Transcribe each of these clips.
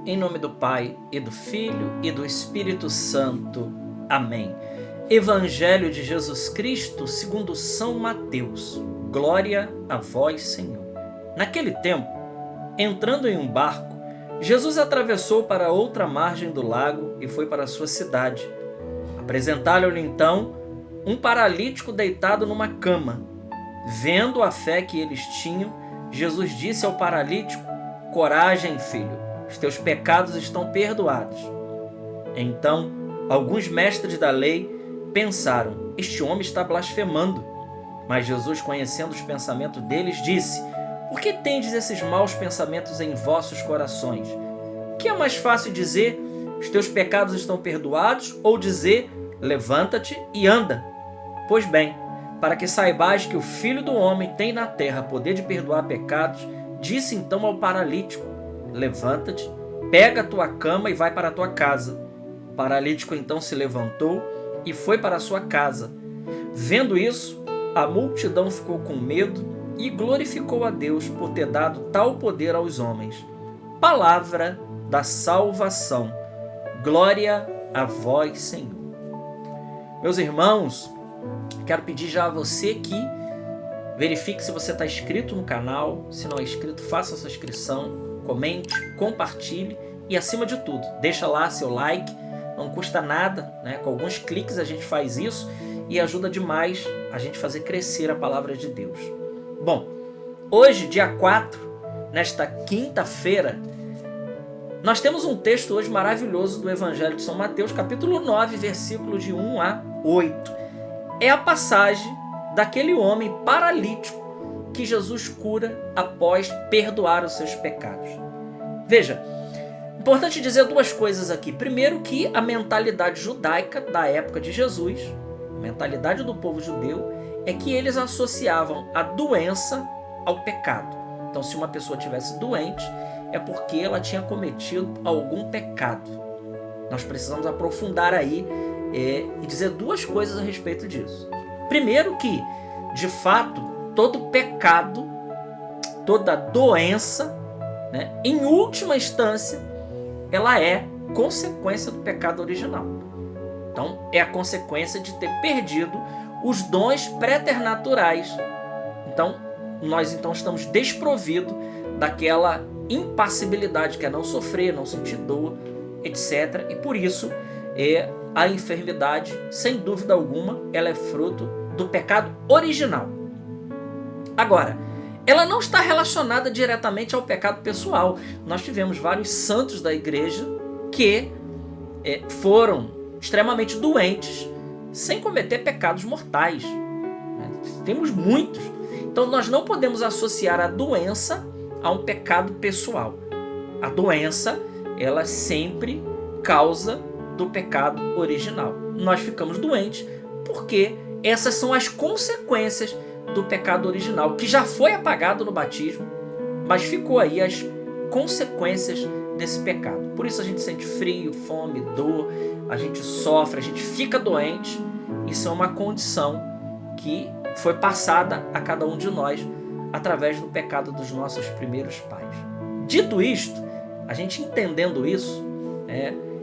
Em nome do Pai, e do Filho, e do Espírito Santo. Amém. Evangelho de Jesus Cristo segundo São Mateus. Glória a vós, Senhor. Naquele tempo, entrando em um barco, Jesus atravessou para outra margem do lago e foi para a sua cidade. Apresentaram-lhe então um paralítico deitado numa cama. Vendo a fé que eles tinham, Jesus disse ao paralítico: coragem, filho, os teus pecados estão perdoados. Então, alguns mestres da lei pensaram: este homem está blasfemando. Mas Jesus, conhecendo os pensamentos deles, disse: por que tendes esses maus pensamentos em vossos corações? O que é mais fácil dizer: os teus pecados estão perdoados, ou dizer: levanta-te e anda? Pois bem, para que saibais que o Filho do Homem tem na terra poder de perdoar pecados, disse então ao paralítico: levanta-te, pega a tua cama e vai para a tua casa. O paralítico então se levantou e foi para a sua casa. Vendo isso, a multidão ficou com medo e glorificou a Deus por ter dado tal poder aos homens. Palavra da salvação. Glória a vós, Senhor. Meus irmãos, quero pedir já a você que verifique se você está inscrito no canal. Se não é inscrito, faça a sua inscrição, comente, compartilhe e, acima de tudo, deixa lá seu like. Não custa nada, né? Com alguns cliques a gente faz isso e ajuda demais a gente fazer crescer a palavra de Deus. Bom, hoje, dia 4, nesta quinta-feira, nós temos um texto hoje maravilhoso do Evangelho de São Mateus, capítulo 9, versículos de 1 a 8. É a passagem daquele homem paralítico que Jesus cura após perdoar os seus pecados. Veja, importante dizer duas coisas aqui. Primeiro, que a mentalidade judaica da época de Jesus, a mentalidade do povo judeu, é que eles associavam a doença ao pecado. Então, se uma pessoa estivesse doente, é porque ela tinha cometido algum pecado. Nós precisamos aprofundar aí e dizer duas coisas a respeito disso. Primeiro, que, de fato, todo pecado, toda doença, né, em última instância, ela é consequência do pecado original. Então, é a consequência de ter perdido os dons preternaturais. Então, nós estamos desprovidos daquela impassibilidade que é não sofrer, não sentir dor, etc. E por isso, a enfermidade, sem dúvida alguma, ela é fruto do pecado original. Agora, ela não está relacionada diretamente ao pecado pessoal. Nós tivemos vários santos da igreja que foram extremamente doentes sem cometer pecados mortais. Temos muitos. Então nós não podemos associar a doença a um pecado pessoal. A doença, ela sempre causa do pecado original. Nós ficamos doentes porque essas são as consequências do pecado original, que já foi apagado no batismo, mas ficou aí as consequências desse pecado. Por isso a gente sente frio, fome, dor, a gente sofre, a gente fica doente. Isso é uma condição que foi passada a cada um de nós através do pecado dos nossos primeiros pais. Dito isto, a gente entendendo isso,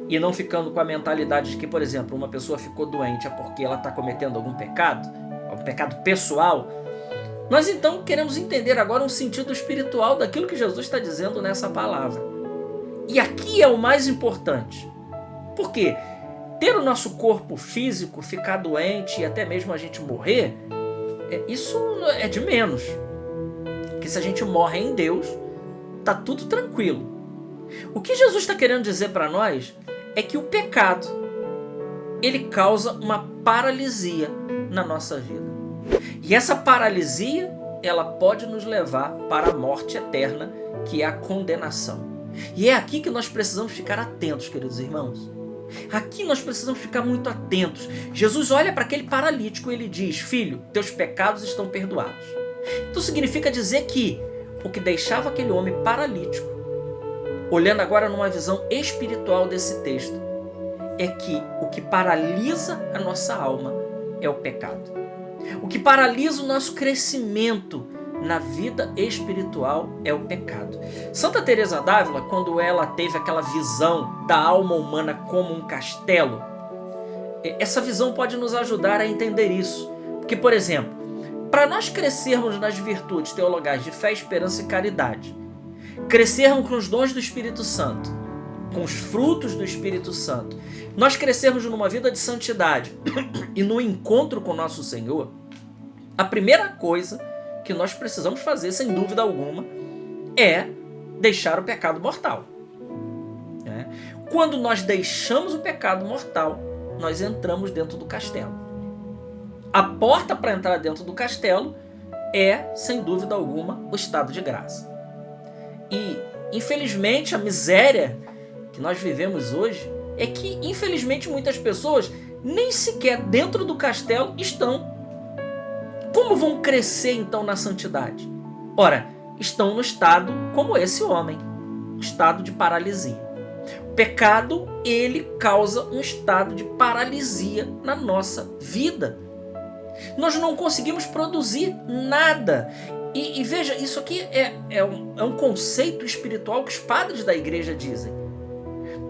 e não ficando com a mentalidade de que, por exemplo, uma pessoa ficou doente é porque ela está cometendo algum pecado pessoal, nós então queremos entender agora um sentido espiritual daquilo que Jesus está dizendo nessa palavra. E aqui é o mais importante. Por quê? Ter o nosso corpo físico ficar doente e até mesmo a gente morrer, isso é de menos. Porque se a gente morre em Deus, tá tudo tranquilo. O que Jesus está querendo dizer para nós é que o pecado, ele causa uma paralisia na nossa vida. E essa paralisia, ela pode nos levar para a morte eterna, que é a condenação. E é aqui que nós precisamos ficar atentos, queridos irmãos. Aqui nós precisamos ficar muito atentos. Jesus olha para aquele paralítico e ele diz: filho, teus pecados estão perdoados. Então significa dizer que o que deixava aquele homem paralítico, olhando agora numa visão espiritual desse texto, é que o que paralisa a nossa alma é o pecado. O que paralisa o nosso crescimento na vida espiritual é o pecado. Santa Teresa d'Ávila, quando ela teve aquela visão da alma humana como um castelo, essa visão pode nos ajudar a entender isso. Porque, por exemplo, para nós crescermos nas virtudes teologais de fé, esperança e caridade, crescermos com os dons do Espírito Santo, com os frutos do Espírito Santo, nós crescermos numa vida de santidade e no encontro com o nosso Senhor, a primeira coisa que nós precisamos fazer, sem dúvida alguma, é deixar o pecado mortal. Quando nós deixamos o pecado mortal, nós entramos dentro do castelo. A porta para entrar dentro do castelo é, sem dúvida alguma, o estado de graça. E, infelizmente, a miséria que nós vivemos hoje é que, infelizmente, muitas pessoas nem sequer dentro do castelo estão. Como vão crescer, então, na santidade? Ora, estão no estado como esse homem, o estado de paralisia. O pecado, ele causa um estado de paralisia na nossa vida. Nós não conseguimos produzir nada. E veja, isso aqui é um conceito espiritual que os padres da igreja dizem.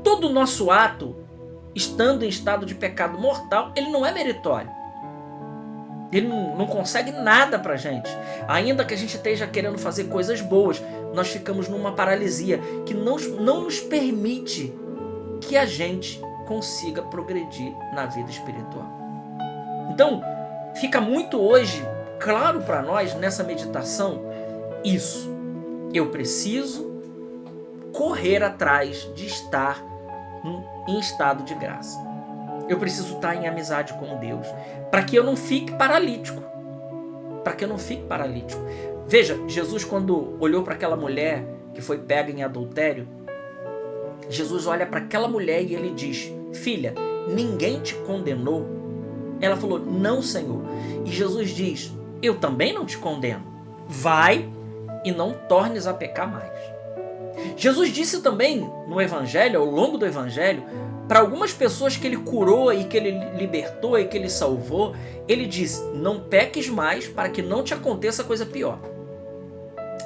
Todo o nosso ato, estando em estado de pecado mortal, ele não é meritório. Ele não consegue nada pra gente. Ainda que a gente esteja querendo fazer coisas boas, nós ficamos numa paralisia que não nos permite que a gente consiga progredir na vida espiritual. Então, fica muito hoje claro para nós nessa meditação isso. Eu preciso correr atrás de estar em estado de graça. Eu preciso estar em amizade com Deus, para que eu não fique paralítico. Veja, Jesus, quando olhou para aquela mulher que foi pega em adultério, Jesus olha para aquela mulher e ele diz: filha, ninguém te condenou? Ela falou: não, Senhor. E Jesus diz: eu também não te condeno. Vai e não tornes a pecar mais. Jesus disse também no Evangelho, ao longo do Evangelho, para algumas pessoas que ele curou e que ele libertou e que ele salvou, ele diz: não peques mais para que não te aconteça coisa pior.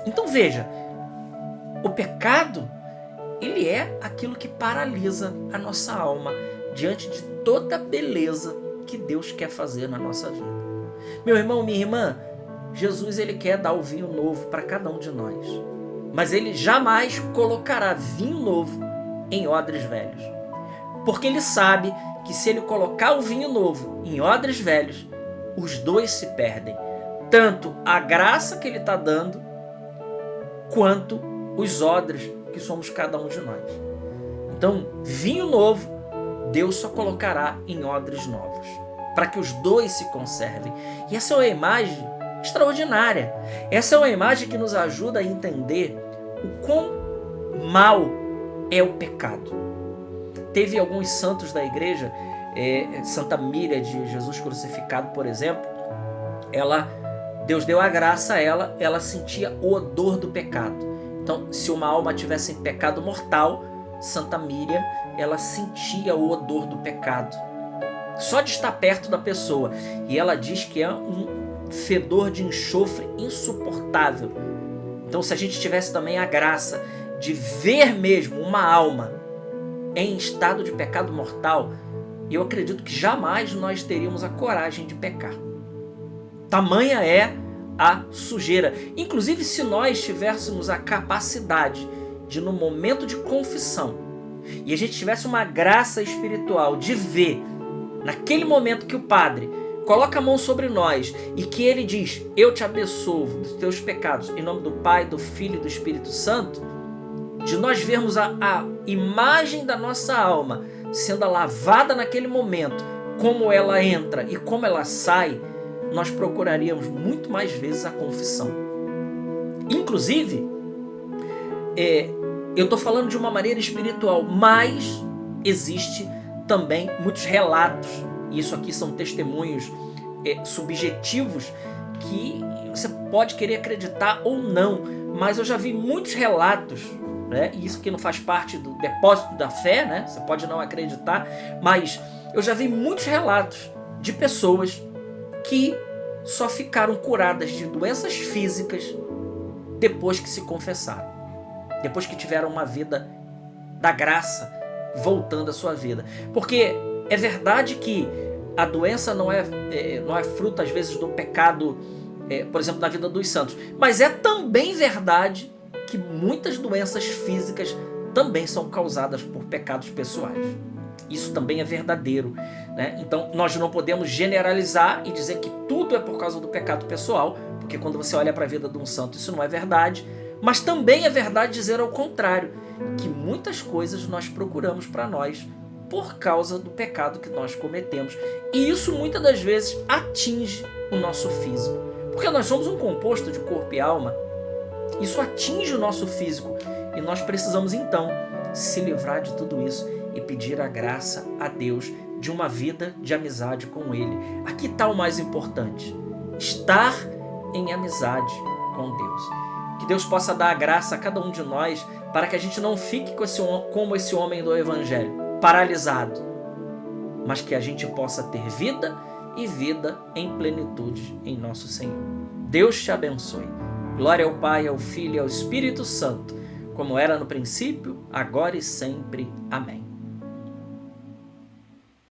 Então veja, o pecado, ele é aquilo que paralisa a nossa alma diante de toda a beleza que Deus quer fazer na nossa vida. Meu irmão, minha irmã, Jesus, ele quer dar o vinho novo para cada um de nós, mas ele jamais colocará vinho novo em odres velhos. Porque ele sabe que se ele colocar o vinho novo em odres velhos, os dois se perdem. Tanto a graça que ele está dando, quanto os odres que somos cada um de nós. Então, vinho novo, Deus só colocará em odres novos, para que os dois se conservem. E essa é uma imagem extraordinária. Essa é uma imagem que nos ajuda a entender o quão mal é o pecado. Teve alguns santos da igreja, Santa Míria de Jesus crucificado, por exemplo, Deus deu a graça a ela, ela sentia o odor do pecado. Então, se uma alma tivesse em pecado mortal, Santa Míria, ela sentia o odor do pecado, só de estar perto da pessoa. E ela diz que é um fedor de enxofre insuportável. Então, se a gente tivesse também a graça de ver mesmo uma alma em estado de pecado mortal, eu acredito que jamais nós teríamos a coragem de pecar. Tamanha é a sujeira. Inclusive, se nós tivéssemos a capacidade de, no momento de confissão, e a gente tivesse uma graça espiritual de ver, naquele momento que o padre coloca a mão sobre nós e que ele diz: eu te absolvo dos teus pecados, em nome do Pai, do Filho e do Espírito Santo, de nós vermos a imagem da nossa alma sendo lavada naquele momento, como ela entra e como ela sai, nós procuraríamos muito mais vezes a confissão. Inclusive, eu estou falando de uma maneira espiritual, mas existe também muitos relatos, e isso aqui são testemunhos subjetivos, que você pode querer acreditar ou não, mas eu já vi muitos relatos, né? E isso aqui não faz parte do depósito da fé, né? Você pode não acreditar, mas eu já vi muitos relatos de pessoas que só ficaram curadas de doenças físicas depois que se confessaram, depois que tiveram uma vida da graça voltando à sua vida. Porque é verdade que a doença não é fruto, às vezes, do pecado, por exemplo, na vida dos santos. Mas é também verdade que muitas doenças físicas também são causadas por pecados pessoais. Isso também é verdadeiro, né? Então, nós não podemos generalizar e dizer que tudo é por causa do pecado pessoal, porque quando você olha para a vida de um santo, isso não é verdade. Mas também é verdade dizer ao contrário, que muitas coisas nós procuramos para nós por causa do pecado que nós cometemos. E isso muitas das vezes atinge o nosso físico. Porque nós somos um composto de corpo e alma. Isso atinge o nosso físico. E nós precisamos então se livrar de tudo isso e pedir a graça a Deus de uma vida de amizade com Ele. Aqui está o mais importante: estar em amizade com Deus. Que Deus possa dar a graça a cada um de nós para que a gente não fique como esse homem do Evangelho, paralisado, mas que a gente possa ter vida e vida em plenitude em nosso Senhor. Deus te abençoe. Glória ao Pai, ao Filho e ao Espírito Santo, como era no princípio, agora e sempre. Amém.